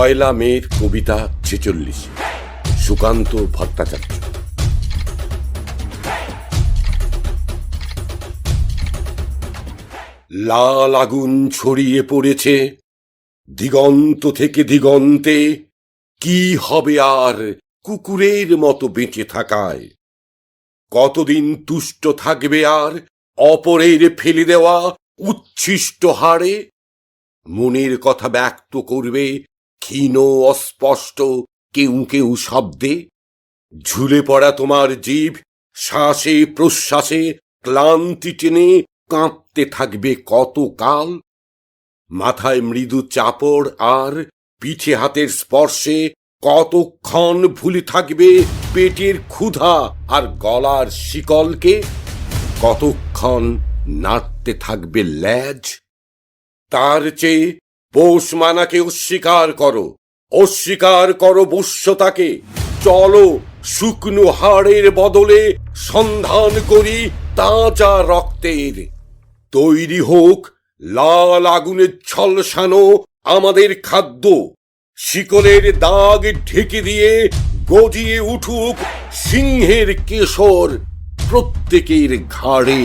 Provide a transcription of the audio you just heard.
1 মের কবিতা 46, সুকান্ত ভট্টাচার্য। লাল আগুন ছড়িয়ে পড়েছে দিগন্ত থেকে দিগন্তে, কি হবে আর কুকুরের মতো বেঁচে থাকায়? কতদিন তুষ্ট থাকবে আর অপরের ফেলে দেওয়া উচ্ছিষ্ট হাড়ে? মনের কথা ব্যক্ত করবে ক্ষীণ অস্পষ্ট কেউ কেউ শব্দে। ঝুলে পড়া তোমার জিভ শ্বাসে প্রশ্বাসে ক্লান্তি টেনে কাঁপতে থাকবে কত কাল। মাথায় মৃদু চাপড় আর পিঠে হাতের স্পর্শে কতক্ষণ ভুলে থাকবে পেটের ক্ষুধা আর গলার শিকলকে? কতক্ষণ নাড়তে থাকবে ল্যাজ? তার চেয়ে পোষ মানাকে অস্বীকার করো বশ্যতাকে। চলো শুকনো হাড়ের বদলে সন্ধান করি তাজা রক্তের। তৈরি হোক লাল আগুনের ঝলসানো আমাদের খাদ্য। শিকলের দাগ ঢেকে দিয়ে গজিয়ে উঠুক সিংহের কেশর প্রত্যেকের ঘাড়ে।